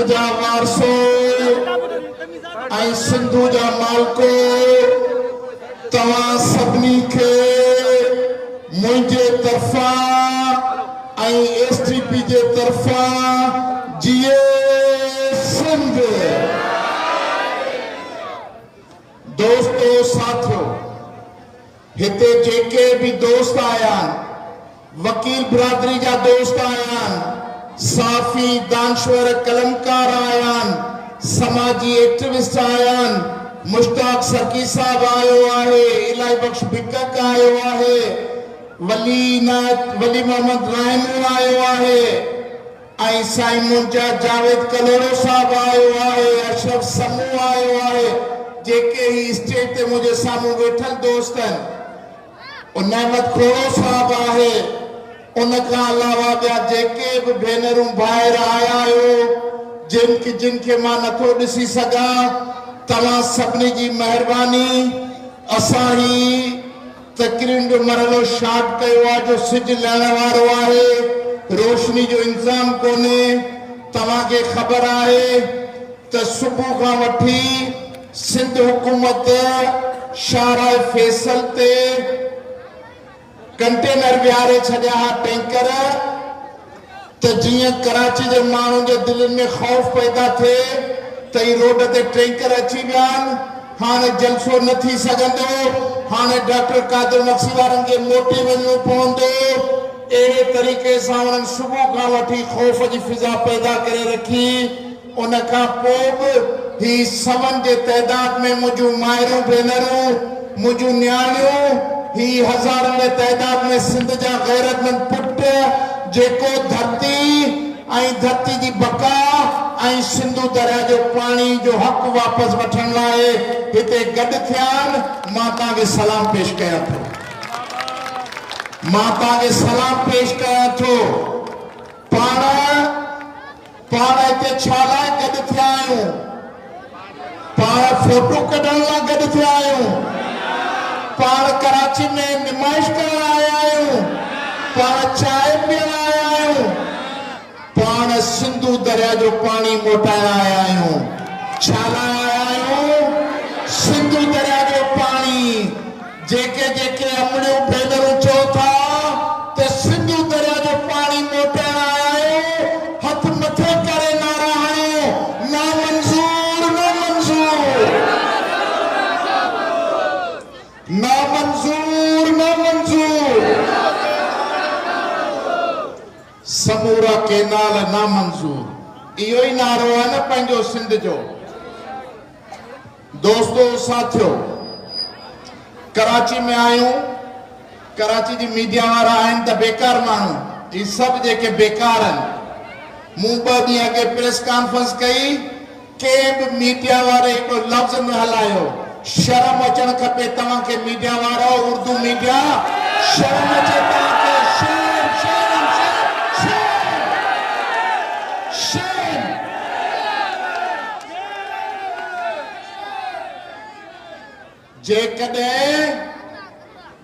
जा वारसो ऐं सिंधु जा मालिको तव्हां सभिनी खे मुंहिंजे तरफ़ां ऐं एसटीपी जे तरफ़ां जिए सिंध। दोस्तो साथियो, हिते जेके भी दोस्त आया, वकील बिरादरी जा दोस्त आया, साफ़ी दानश्वर कलमकार आया, समाजी एक्टिविस्ट आया, मुश्ताक सरकी साहब आयो आहे, इलाही बख्श भिक्कक आयो आहे, वली मोहम्मद रायमू आयो आहे, ऐं साईं मुंहिंजा जावेद कलोरो साहब आयो आहे, अशरफ समू आयो आहे, जेके ही स्टेज ते मुंहिंजे साम्हूं वेठल दोस्त आहिनि। नेमत खोड़ो साहब आहे, उनखां अलावा ॿिया जेके बि भेनरूं ॿाहिरि आया आहियो, जिनखे मां नथो ॾिसी सघां, तव्हां सभिनी जी महिरबानी। असां ही तकरीर जो मरहलो शार्ट कयो आहे जो सिजु लहण वारो आहे, रोशनी जो इंतज़ाम कोन्हे। तव्हांखे ख़बर आहे त सुबुह खां वठी सिंध हुकूमत शाहराह फैसल ते कंटेनर विहारे छॾिया हा टैंकर, त जीअं कराची जे माण्हुनि जे दिलनि में ख़ौफ़ पैदा थिए त ही रोड ते टैंकर अची विया आहिनि, हाणे जलसो न थी सघंदो, हाणे डॉक्टर कादिर नक्सी वारनि खे मोटी वञिणो पवंदो। अहिड़े तरीक़े सां उन्हनि सुबुह खां वठी ख़ौफ़ जी फिज़ा पैदा करे रखी। उन खां पोइ बि ही सवन जे तइदाद में मुंहिंजूं माइरूं भेनरूं, मुंहिंजूं न्याणियूं, ही हज़ारनि जे तइदाद में सिंध जा गैरतमंद पुट जेको धरती जी बका ऐं सिंधु दरिया जो पाणी जो हक़ वापसि वठण लाइ हिते गॾु थिया आहिनि। मां तव्हांखे सलाम पेश कयां थो, मां तव्हांखे सलाम पेश कयां थो। पाण हिते छा लाइ गॾु थिया आहियूं? पाण फोटो कढण लाइ गॾु थिया आहियूं, पाण कराची में नुमाइश करण आया आहियूं, पाण चांहि पीअण आया आहियूं, पाण सिंधु दरिया जो पाणी मोटाइण आया आहियूं। छा लाइ आया आहियूं? सिंधु दरिया जो पाणी। जेके जेके अमड़ियूं भेनरूं चओ था त सिंधु दरिया जो पाणी मोटाइण आया आहियूं, हथ मथे करे नारा हणो, ना मंज़ूर, ना मंज़ूर, ना मंज़ूर, ना मंज़ूर। समूरा केनाल ना मंज़ूर, इहो ई नारो आहे न पंहिंजो सिंध जो। दोस्तो साथियो, कराची में आयूं, कराची जी मीडिया वारा आहिनि त बेकार माण्हू, ही सभु जेके बेकार आहिनि। मूं 2 ॾींहं अॻे प्रेस कॉन्फ्रेंस कई, कंहिं बि मीडिया वारे हिकिड़ो लफ़्ज़ न हलायो। शर्म अचणु खपे तव्हांखे मीडिया वारो, उर्दू मीडिया, शर्म अचे तव्हांखे।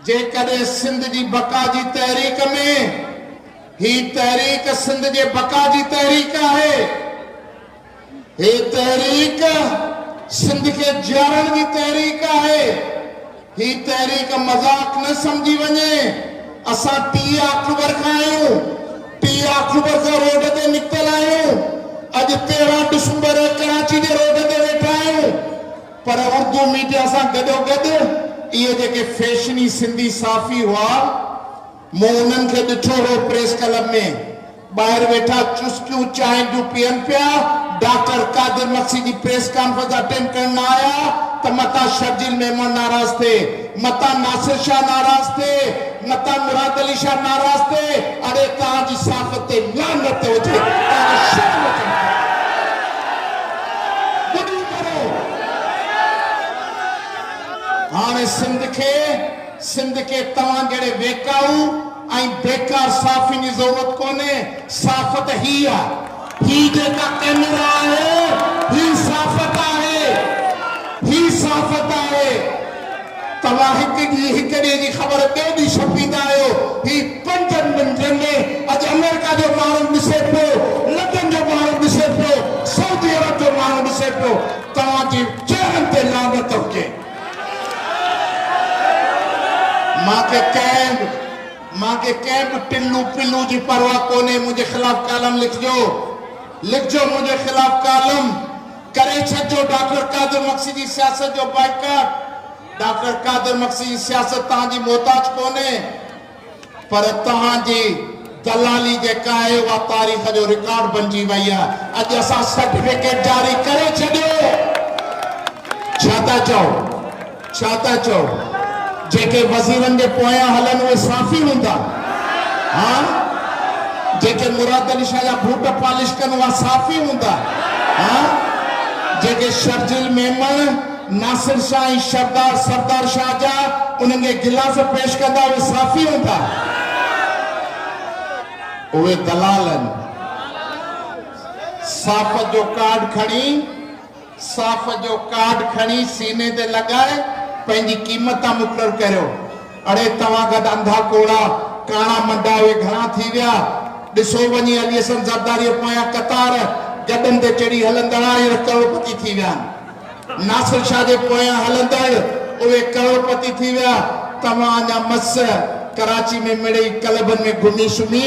जेकॾहिं सिंध जी बका जी तहरीक में ही तहरीक सिंध जे बका जी तहरीक आहे, ही तहरीक सिंध के जारण जी तहरीक आहे, ही तहरीक मजाक न समझी वञे। असां 30 अक्टूबर खां आहियूं, 30 अक्टूबर खां रोड ते निकितल आहियूं, अॼु 13 दिसंबर कराची जे रोड ते वेठा आहियूं। पर उर्दू मीडिया सां गॾोगॾु इहे जेके फैशनी सिंधी साफ़ी हुआ, मूं उन्हनि खे ॾिठो हो प्रेस क्लब में, ॿाहिरि वेठा चुस्कियूं चांहि जूं पीअनि पिया। डॉक्टर कादिर नक्सी जी प्रेस कॉन्फ्रेंस अटेंड करण आया त मता शर्जिल मेमन नाराज़ थे, मता नासिर शाह नाराज़ थे, मता मुराद अली शाह नाराज़ थे। अरे तव्हांजी साफ़त ते लानत हुजे, तव्हांखे शर्म अचणु खपे। हाणे सिंध खे तव्हां जहिड़े वेकाऊ ऐं बेकार साफ़िन जी ज़रूरत कोन्हे। साफ़त ही आहे, ही जेका कैमरा आहे, ही साफ़त आहे, ही साफ़त आहे। तव्हां हिकु ॾींहं जी ख़बर ॿिए ॾींहुं छपींदा आहियो। ही 5 मिंटनि में अॼु अमेरिका जो माण्हू ॾिसे पियो, लंडन जो माण्हू ॾिसे पियो, साउथ करे पियो तव्हांजी चेहरनि ते लानत हुजे। मांखे कंहिं बि टिल्लू पिल्लू जी परवाह कोन्हे। मुंहिंजे ख़िलाफ़ कालम लिखजो मुंहिंजे ख़िलाफ़ कालम करे छॾिजो। डॉक्टर कादिर मक्सी जी सियासत जो बाइकाट। डॉक्टर कादिर मक्सी जी सियासत तव्हांजी मोहताज कोन्हे, पर तव्हांजी दलाली जेका आहे उहा तारीख़ जो रिकॉर्ड बणिजी वई आहे। अॼु असां सर्टिफिकेट जारी करे छॾियो। छा था चओ जेके वज़ीरनि जे पोयां हलनि उहे साफ़ी हूंदा? हाँ, जेके मुराद अली शाह जा बूट पॉलिश कनि उहा साफ़ी हूंदा? हाँ, जेके शर्जिल मेमन नासिर शाह ऐं सरदार शाह जा उन्हनि खे गिलास पेश कंदा उहे साफ़ी हूंदा? उहे दलाल आहिनि। साफ़ जो कार्ड खणी सीने ते लॻाए पंहिंजी क़ीमत मुक़ररु करियो। अड़े तव्हां गॾु अंधा कोड़ा काणा मंडा उहे घणा थी विया। ॾिसो वञी अली हसन ज़रदारी पोयां कतार गॾनि ते चढ़ी हलंदड़ करोड़पति थी विया। नासिर शाह जे पोयां हलंदड़ उहे करोड़पति थी विया। तव्हां अञा मस कराची में मिड़ई क्लबनि में घुमी सुमी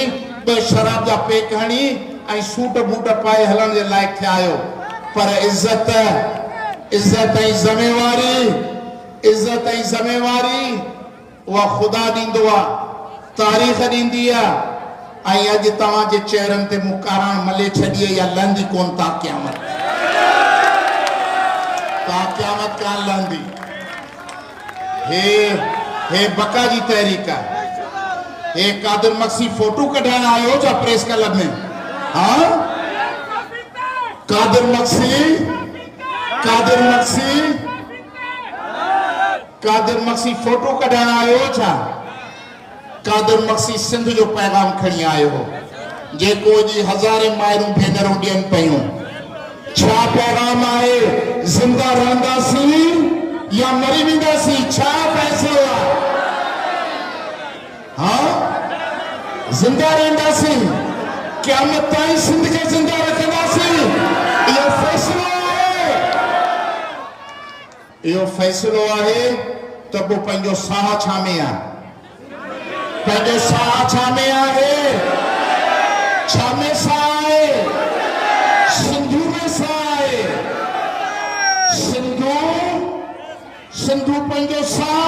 ॿ शराब जा पेक हणी ऐं सूट बूट पाए हलण जे लाइक़ थिया आहियो। पर इज़त ऐं ज़िमेवारी उहा ख़ुदा ॾींदो आहे, तारीख़ ॾींदी आहे। ऐं अॼु तव्हांजे चेहरनि ते मुकारण मले छॾी या लहंदी कोन ता क़यामत कान लहंदी। हे बका जी तहरीक आहे। हे कादिर मक्सी फोटो कढाइण आयो छा प्रेस क्लब में? हाँ, कादिर मक्सी फोटो कढाइण आयो छा? कादिर मक्सी सिंध जो पैगाम खणी आयो हो जेको जी हज़ारे मायरूं भेनरूं ॾियनि पयूं। छा पैगाम आहे? ज़िंदा रहंदासीं या मरी वेंदासीं? छा फ़ैसिलो आहे? हाँ, ज़िंदा रहंदासीं, क़यामत ताईं सिंध खे ज़िंदा रखंदासीं। इहो फ़ैसिलो आहे त पोइ पंहिंजो साह छा में आहे? पंहिंजो साह छा में आहे? छा में साह आहे? सिंधू में साह आहे। सिंधू पंहिंजो साह।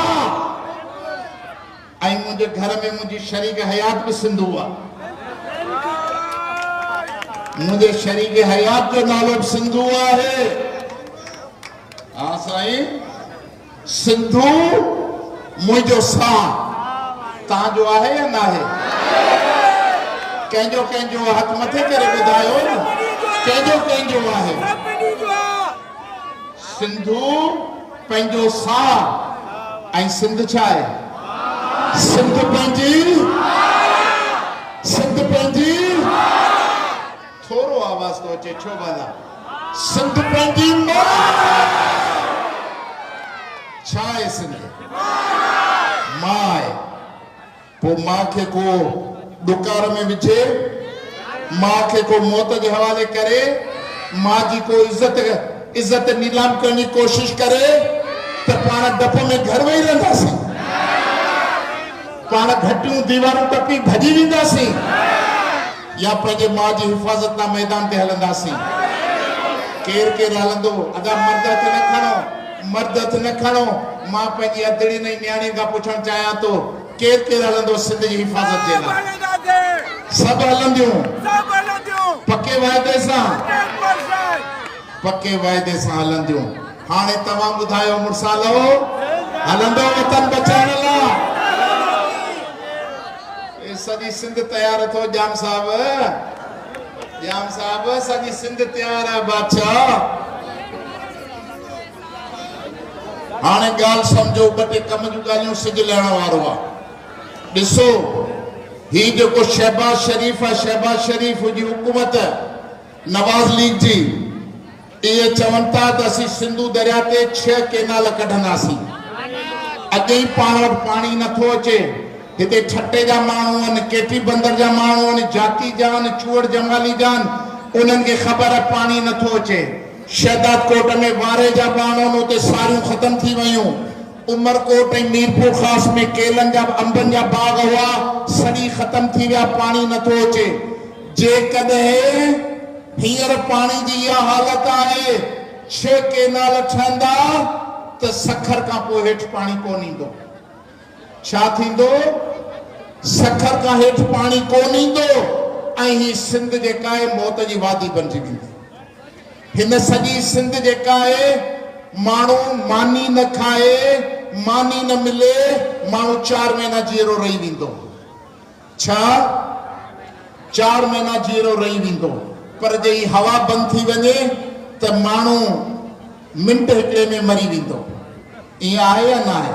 ऐं मुंहिंजे घर में मुंहिंजी शरीक हयात बि सिंधू आहे। मुंहिंजे शरीक हयात जो नालो बि सिंधू आहे। हाँ साईं, सिंधू मुंहिंजो साह तव्हांजो आहे या न आहे? कंहिंजो हथ मथे करे ॿुधायो न, कंहिंजो आहे? सिंधू पंहिंजो साह ऐं सिंध छा आहे? सिंध पंहिंजी थोरो आवाज़ तो अचे छो बाला? सिंध पंहिंजी छा आहे? सिंध मां आहे। पोइ मां खे को ॾुकार में विझे, मां खे को मौत जे हवाले करे, मां जी को इज़त नीलाम करण जी कोशिश करे त पाण डप में घर वेही रहंदासीं, पाण घटियूं दीवारूं टपी भॼी वेंदासीं, या पंहिंजे मां जी हिफ़ाज़त लाइ मैदान ते हलंदासीं? केरु हलंदो? अदा मर्द हथ न खणो। मां पंहिंजी अदड़ी नई न्याणी खां पुछणु चाहियां थो, केरु हलंदो सिंध जी हिफ़ाज़त जे लाइ? सभु हलंदियूं पके वाइदे सां हलंदियूं। हाणे तव्हां ॿुधायो मुर्सालो, हलंदो वतन बचाइण लाइ? सॼी सिंध तयार थो जाम साहब, सॼी सिंध तयार आहे बादशाह। हाणे ॻाल्हि सम्झो, ॿ टे कम जूं ॻाल्हियूं सिज लहण वारो आहे। ॾिसो, ही जेको शहबाज शरीफ़ आहे, शहबाज शरीफ़ जी हुकूमत नवाज़ लीग जी, इहे चवनि था त असीं सिंधू दरिया ते 6 केनाल कढंदासीं। अॼु ई पाण वटि पाणी नथो अचे। हिते ठटे जा माण्हू आहिनि, केटी बंदर जा माण्हू आहिनि, जाती जा आहिनि, चूड़ जंगाली जा आहिनि, उन्हनि खे ख़बर आहे पाणी नथो अचे। शहदाद कोट में वारे जा बाणन उते सारियूं ख़त्म थी वयूं। उमरकोट ऐं मीरपुर ख़ास में केलनि जा अंबनि जा बाग हुआ, सड़ी ख़त्म थी विया, पाणी नथो अचे। जेकॾहिं हींअर पाणी जी इहा हालत आहे, 6 केनाल ठहंदा त सखर खां पोइ हेठि पाणी कोन ईंदो। छा थींदो? सखर खां हेठि पाणी कोन ईंदो ऐं ही सिंध जेका आहे मौत जी वादी बणिजी वेंदी। हिन सॼी सिंध जेका आहे, माण्हू मानी न खाए, मानी न मिले, माण्हू 4 महीना जीरो रही वेंदो। छा? 4 महीना जीरो रही वेंदो। पर जे हवा बंदि थी वञे त माण्हू मिंट हिकिड़े में मरी वेंदो। ईअं आहे या न आहे?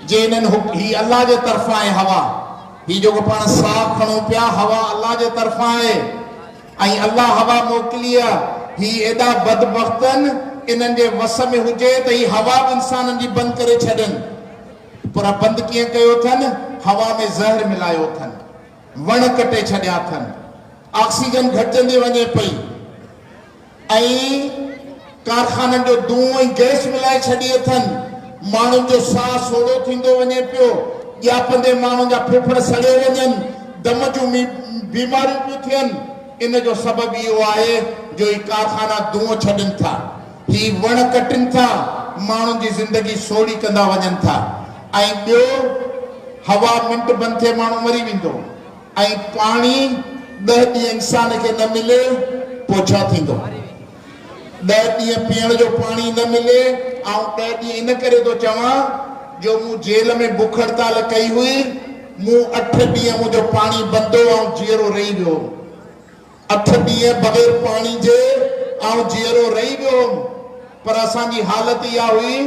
जे हिननि ही अल्लाह जे तरफ़ां आहे हवा, ही जेको पाण साह खणूं पिया, हवा अल्लाह जे तरफ़ां आहे ऐं अल्लाह हवा मोकिली आहे। ही एॾा बदबख्तनि इन्हनि जे वस में हुजे त ही हवा बि इंसाननि जी बंदि करे छॾनि। पर बंदि कीअं कयो अथनि? हवा में ज़हर मिलायो अथनि, वण कटे छॾिया अथनि, ऑक्सीजन घटिजंदी वञे पई ऐं कारखाननि जो धुओं ऐं गैस मिलाए छॾी अथनि। माण्हुनि जो साह सोड़ो थींदो वञे पियो, ॼापंदे माण्हुनि जा फेफड़ सड़े वञनि, दम जूं बीमारियूं पियूं थियनि। इन जो सबबु इहो आहे जो ही कारखाना धुओं छॾनि था, ही वण कटनि था, माण्हुनि जी ज़िंदगी सोड़ी कंदा वञनि था। ऐं ॿियो, हवा मिंट बंदि थिए माण्हू मरी वेंदो ऐं पाणी 10 ॾींहं इंसान खे न मिले पोइ छा थींदो? 10 ॾींहं पीअण जो पाणी न मिले। ऐं 10 ॾींहं इन करे थो चवां जो मूं जेल में बुख हड़ताल कई हुई, मूं 8 ॾींहं मुंहिंजो पाणी बंदो ऐं जीअरो रही वियो। 8 ॾींहं बग़ैर पाणी जे ऐं जीअरो रही वियो। पर असांजी हालत इहा हुई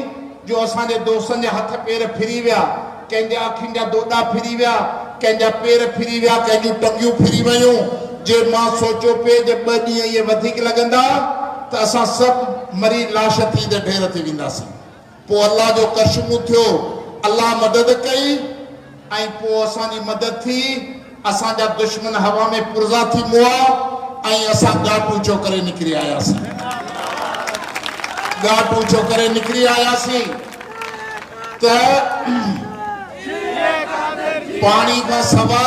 जो असांजे दोस्तनि जा हथ पेर फिरी विया, कंहिंजा अखियुनि जा दोॾा फिरी विया, कंहिंजा पेर फिरी विया, कंहिंजूं टंगियूं फिरी वयूं। जे मां सोचियो पिए जे 2 ॾींहं इहे वधीक लॻंदा त असां सभु मरी लाश थी त ढेर थी वेंदासीं। पोइ अल्लाह जो कशमू थियो, अल्लाह मदद कई ऐं पोइ असांजी मदद थी। असांजा दुश्मन हवा में पुरज़ा थी मुआ ऐं असां गाट ऊंचो करे निकिरी आयासीं। गाट ऊंचो करे निकिरी आयासीं त पाणी खां सवा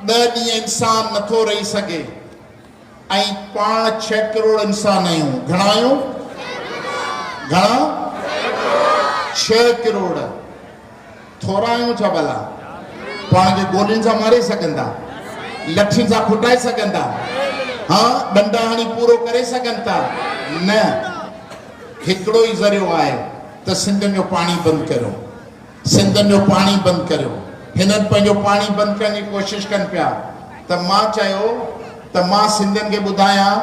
10 ॾींहं इंसान नथो रही सघे ऐं पाण 6 करोड़ इंसान आहियूं। घणा आहियूं? घणा? 6 करोड़। थोरा आहियूं छा भला? पाण खे गोलियुनि सां मारे सघंदा, लठियुनि सां खुटाए सघंदा, हाँ डंडा हणी पूरो करे सघनि था? न। हिकिड़ो ई ज़रियो आहे त सिंधनि जो पाणी बंदि करियो, सिंधनि जो पाणी बंदि करियो। हिननि पंहिंजो पाणी बंदि करण जी कोशिशि कनि पिया त मां चयो त मां सिंधियुनि खे ॿुधायां,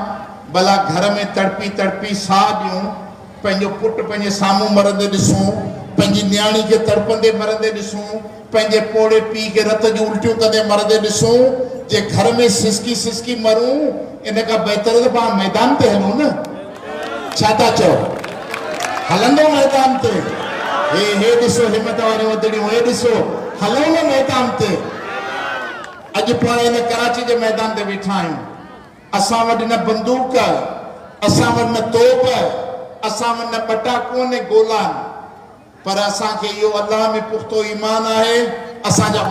भला घर में तड़पी तड़पी साह ॾियूं, पंहिंजो पुटु पंहिंजे साम्हूं मरंदे ॾिसूं, पंहिंजी न्याणी खे तड़पंदे मरंदे ॾिसूं, पंहिंजे पोड़े पीउ खे रत जूं उल्टियूं कंदे मरंदे ॾिसूं। जे घर में सिसकी सिसकी मरूं, इन खां बहितर त पाण मैदान ते हलूं न। छा था चओ? हलंदो मैदान ते? हे ॾिसो हिमत वारियूं वधड़ियूं, हे ॾिसो हलूं न मैदान ते। अॼु पाण इन कराची जे मैदान ते वेठा आहियूं। असां वटि न बंदूक, असां वटि न तोप, असां वटि न पटाकू न गोला, पर असांखे इहो अल्लाह में पुख्तो ईमान आहे। असांजा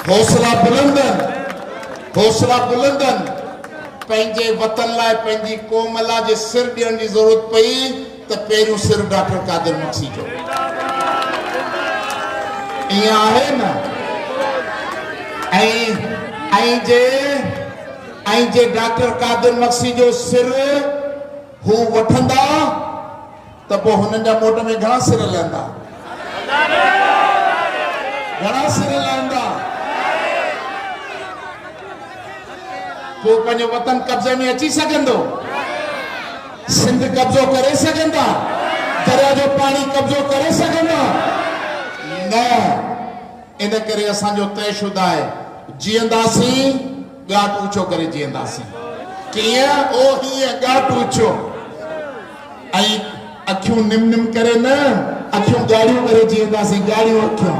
हौसला बुलंदन, हौसला बुलंदन। पंहिंजे वतन लाइ, पंहिंजी क़ौम लाइ जे सिर ॾियण जी ज़रूरत पई त पहिरियों सिर डॉक्टर कादिर मक्सी जो। ईअं आहे न? ऐं जे डॉक्टर कादिर मक्सी जो सिर हू वठंदा त पोइ हुननि जा मोट में घणा सिर लहंदा? घणा सिर लहंदा? पोइ पंहिंजो वतन कब्ज़े में अची सघंदो? सिंध कब्ज़ो करे सघंदा? दरिया जो पाणी कब्ज़ो करे सघंदा? न। इन करे असांजो तयशुदा आहे, जीअंदासीं गाट ऊंचो करे जीअंदासीं। कीअं? ओ हीअं गाट ऊंचो ऐं अखियूं निम निम करे न, अखियूं ॻाढ़ियूं करे जीअंदासीं। ॻाढ़ियूं अखियूं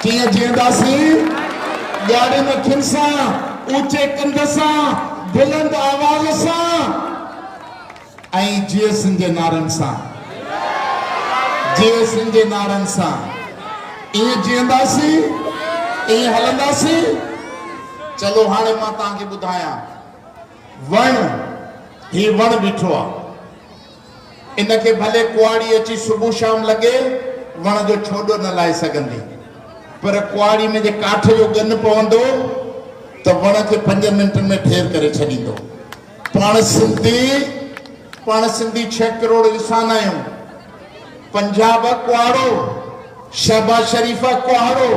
कीअं जीअंदासीं? ॻाढ़ियुनि अखियुनि सां ऊंचे कंध सां बुलंद आवाज सां ऐं जीअसनि जे नारनि सां जीअसनि जे नारनि सां ईअं जीअंदासीं ईअं हलंदासीं। चलो हाणे मां तव्हांखे ॿुधायां वण ही वण बीठो आहे इनखे भले कुआड़ी अची सुबुह शाम लॻे वण जो छोॾो न लाहे सघंदी पर कुआड़ी में जे काठ जो गन पवंदो त वण खे 5 मिंटनि में ठेर करे छॾींदो। पाण सिंधी 6 करोड़ इंसान आहियूं। पंजाब कुआड़ो शहबाज शरीफ कुआड़ो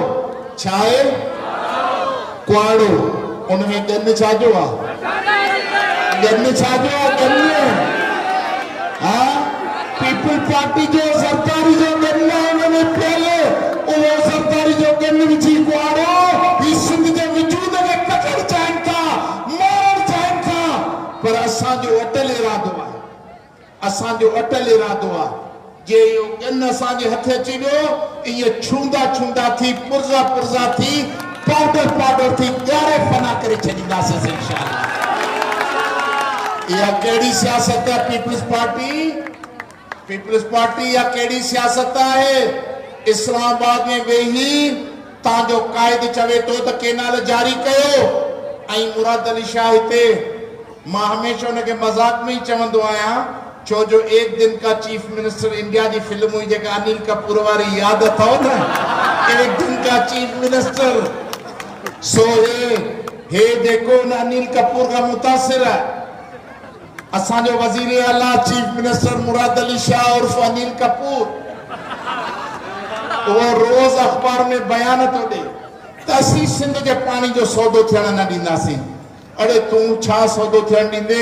छा आहे कुआड़ो उनमें गन छाजो आहे गन छाजो आहे गन हाँ पीपल पार्टी जो सरकारी जो गन उनमें पहले वो सरकारी जो गन विझी कुआड़ो ही सिंध जे वजूद खे कटण चाहिनि था मारण चाहिनि था पर असांजो अटल इरादो आहे जे इहो गन असांजे हथ अची वियो इहे छूंदा थी पुर्जा थी पाउडर थी ॻारे फना करे छॾींदासीं इंशाअल्लाह। इहा कहिड़ी सियासत आहे पीपल्स पार्टी या कहिड़ी सियासत आहे। इस्लामाबाद में वेही तव्हांजो क़ाइद चवे थो त केनाल जारी कयो ऐं मुराद अली शाह हिते मां हमेशह उनखे मज़ाक में ई चवंदो आहियां छो जो एक दिन का चीफ मिनिस्टर इंडिया जी फिल्म हुई जेका अनिल कपूर वारी याद अथव न एक दिन का चीफ मिनिस्टर सो हे जेको न अनिल कपूर का मुतासिर है असांजो वज़ीर आला चीफ मिनिस्टर मुराद अली शाह उर्फ अनिल कपूर वो रोज अखबार में बयान तो दे त असीं सिंध जे पानी जो सौदो थियण न ॾींदासीं। अरे तूं छा सौदो थियण ॾींदे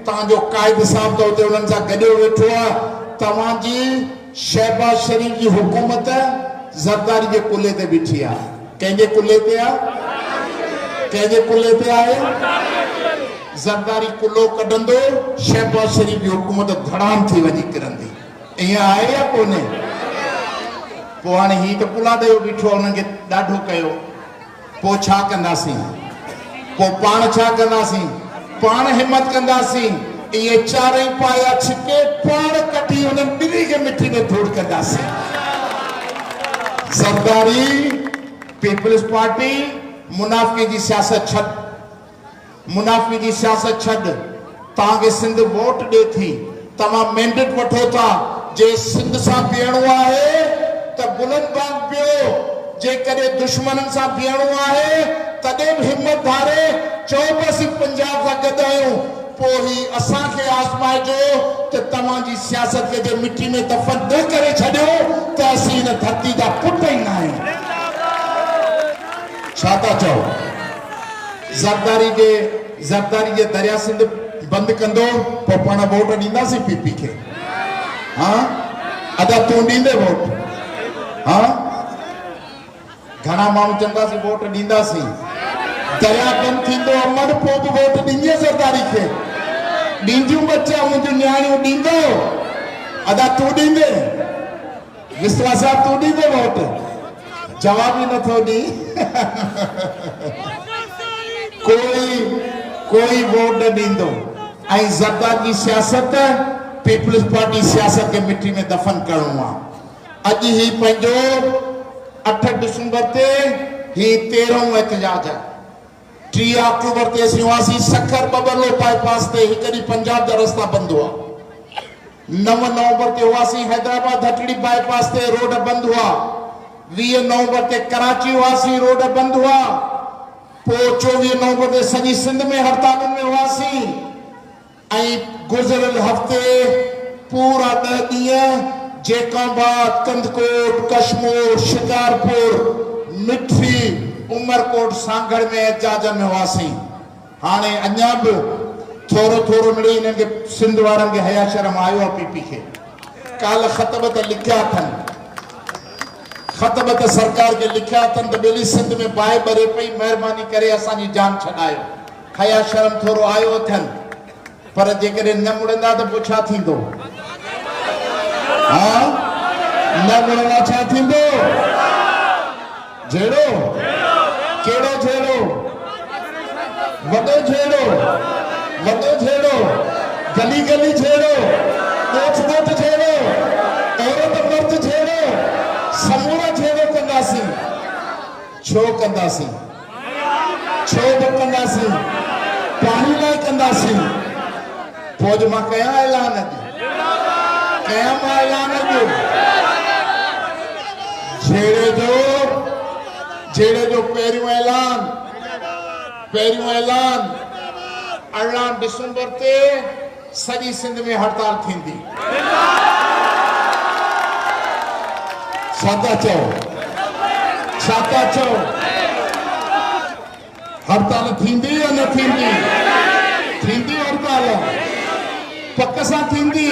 तव्हांजो क़ाइद साहब त उते उन्हनि सां गॾियो वेठो आहे तव्हांजी शहबाज शरीफ जी हुकूमत ज़रदारी जे कुल्ले ते बीठी आहे। कंहिंजे कुल्ले ते आहे ज़रदारी कुल्लो कढंदो शहबाज शरीफ जी हुकूमत धड़ाम थी वञी किरंदी। ईअं आहे या कोन्हे पोइ हाणे ही त पुला ॾेयो बीठो आहे हुननि खे ॾाढो कयो पोइ छा कंदासीं पोइ पाण छा कंदासीं पाण हिम्मत कंदासीं इहे चारई पाया छिके पाण कढी हुननि ॿिन्ही खे मिठी में धूड़ कंदासीं। ज़रदारी पीपल्स पार्टी मुनाफ़िक़ी जी सियासत छॾ तव्हांखे सिंध वोट ॾे थी तव्हां मैंडेट वठो था जे सिंध सां बीहणो आहे त बुलंद बाग बीहो जेकॾहिं दुश्मननि सां बीहणो आहे तॾहिं बि हिम्मत धारे चओ बि असीं पंजाब सां गॾु आहियूं पोइ ही असांखे आज़माइजो त तव्हांजी सियासत खे जे मिटी में दफ़न न करे छॾियो त असीं हिन धरती जा पुट ई न आहियूं। छा था चओ ज़रदारी जे दरिया सिंध बंदि कंदो पोइ पाण वोट ॾींदासीं पीपी खे हाँ अदा तूं ॾींदे वोट हाँ घणा माण्हू चवंदासीं वोट ॾींदासीं दरिया बंदि थींदो अमर पोइ बि वोट ॾींदीअ ज़रदारी खे ॾींदियूं बच्चा मुंहिंजूं न्याणियूं ॾींदो अदा तूं ॾींदे विस्वा साहब तूं ॾींदे वोट जवाब ई नथो ॾी कोई वोट न ॾींदो ऐं ज़रदारी जी सियासत पीपल्स पार्टी सियासत खे मिट्टी में दफ़न करणो आहे। अॼु ही पंहिंजो 8 दिसंबर ते ही 13हों एहतजाज आहे 3 अक्टूबर ते असीं हुआसीं सखर बबरलो बाईपास ते हिकु ॾींहुं पंजाब जा रस्ता बंद हुआ 9 नवंबर ते हुआसीं हैदराबाद हटड़ी बाईपास ते रोड बंद हुआ 20 नवंबर ते कराची हुआसीं रोड बंद हुआ पोइ 24 नवंबर ते सॼी सिंध में हड़तालुनि में हुआसीं ऐं गुज़िरियल हफ़्ते पूरा 10 ॾींहं जेकाबाद कंदकोट कश्मीर शिकारपुर मिठी उमरकोट सांगड़ में एहतजाज में हुआसीं। हाणे अञा बि थोरो मिड़े हिननि खे सिंध वारनि खे हया शर्म आयो आहे पीपी खे काल ख़तब त लिखिया अथनि ख़तब त सरकार खे लिखिया अथनि त ॿेली सिंध में बाहि ॿरे पई महिरबानी करे असांजी जान छॾायो हया शर्म थोरो आयो अथनि पर जेकॾहिं न मुड़ंदा त पोइ छा थींदो हाँ न मुड़ंदा छा थींदो झेड़ो कहिड़ो झेड़ो वॾो छेड़ो, गली गली छेड़ो, ॻोठ छेड़ो, औरत मर्द छेड़ो, समूरा छेड़ो कंदासीं। छो कंदासीं? छो बि कंदासीं? पाणी लाइ कंदासीं। पोइ मां कयां ऐलान अॼु, छेड़े जो पहिरियों ऐलान 18 दिसंबर ते सॼी सिंध में हड़ताल थींदी। छा था चओ? हड़ताल थींदी या न थींदी? थींदी हड़ताल, पक सां थींदी,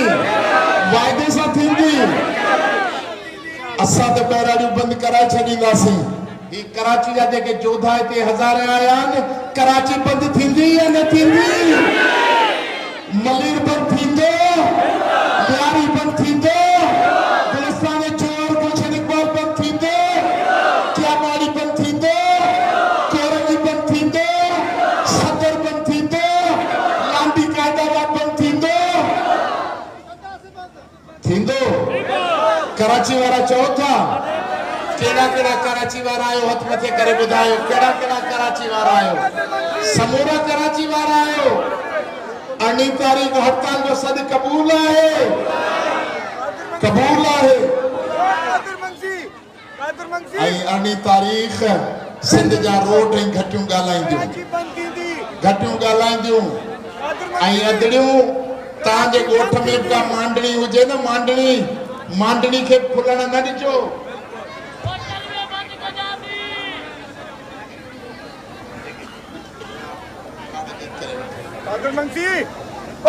वाइदे सां थींदी। असां त ॿहिराड़ियूं बंदि कराए छॾींदासीं। ही कराची जा जेके जोधा हिते हज़ार आया आहिनि, कराची बंदि थींदी या न थींदी? मलीर बंदि थींदो, यारी बंदि थींदो, गुलिस्तान जो चोर गुलशन इकबाल बंदि थींदो, क्यामाड़ी बंदि थींदो, कोरंगी बंदि थींदो, सदर बंदि थींदो, लांडी कायदाबाद बंदि थींदो। कराची वारा चओ था, केड़ा कराची वारा आयो? हथ मथे करे ॿुधायो, केड़ा कराची वारा आयो? समूरा कराची वारा आयो। 18 तारीख़ हड़ताल जो सॾ क़बूल आहे। ऐं 18 तारीख़ सिंध जा रोड ऐं घटियूं ॻाल्हाईंदियूं ऐं अदड़ियूं। तव्हांजे ॻोठ में का मांडणी हुजे न, मांडणी खे खुलण न ॾिजो।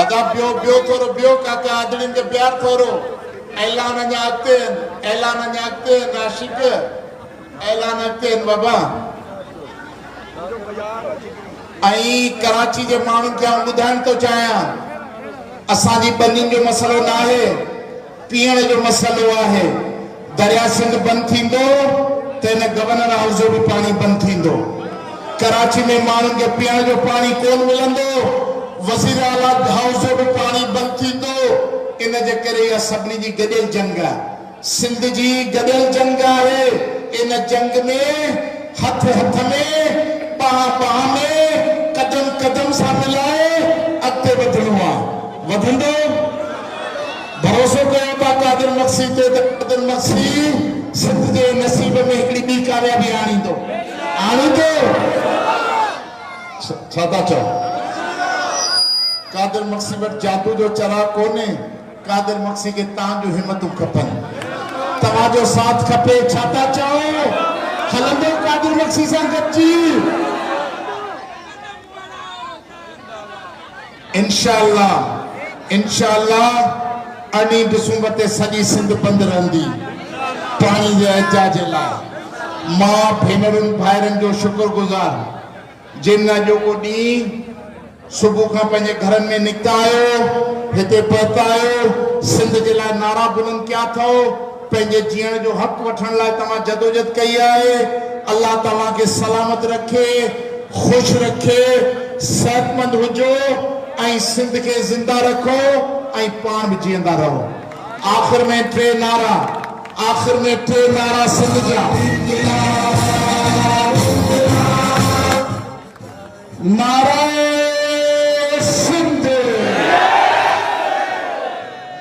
अदा बियो थोरो काका आदड़ियुनि खे प्यार थोरो। ऐलान अञा अॻिते आशिक, ऐलान अॻिते बाबा। ऐं कराची जे माण्हुनि खे आउं ॿुधाइण थो चाहियां, असांजी ॿनियुनि जो मसइलो न आहे, पीअण जो मसइलो आहे। दरिया सिंध बंदि थींदो त हिन गवर्नर हाउस जो बि पाणी बंदि थींदो। कराची में माण्हुनि खे पीअण जो पाणी कोन मिलंदो, वज़ीर आला हाउस जो बि पाणी बंदि थींदो। इन जे करे इहा सभिनी जी गॾियल जंग आहे, सिंध जी गॾियल जंग आहे। इन जंग में हथ में, बाह में, कदम सां मिलाए अॻिते वधणो आहे। वधंदो? भरोसो कयो था कादिर मक्सी ते त कादिर मक्सी सिंध जे नसीब में हिकिड़ी ॿी कामयाबी आणींदो। छा था चओ? कादिर मक्सी वटि जादू जो चराग कोन्हे। कादिर मक्सी खे तव्हांजो हिमतूं खपनि, तव्हांजो साथ खपे। छा था चओ? हलंदो कादिर मक्सी सां गॾिजी? इंशाअल्लाह 18 दिसंबर ते सॼी सिंध बंदि रहंदी पाणी जे एहतियाज लाइ। मां भेनरुनि भाइरनि जो शुक्रगुज़ार, जिन अॼोको ॾींहुं सुबुह खां पंहिंजे घरनि में निकिता आहियो, हिते पहुता आहियो, सिंध जे लाइ नारा बुलंद कया अथव, पंहिंजे जीअण जो हक़ वठण लाइ तव्हां जदोजहद कई आहे। अल्लाह तव्हांखे सलामत रखे, ख़ुशि रखे, सेहतमंद हुजो ऐं सिंध खे ज़िंदा रखो ऐं पाण बि जीअंदा रहो। आख़िर में टे नारा सिंध जा। नारे सिंध।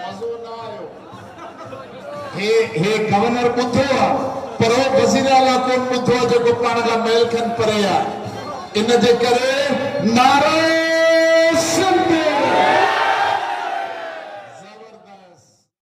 मज़ो न आयो? हे गवर्नर ॿुधो आहे, पर वज़ीर आला कोन ॿुधो आहे जेको पाण खां महल खनि परे आहे। इन जे करे नारे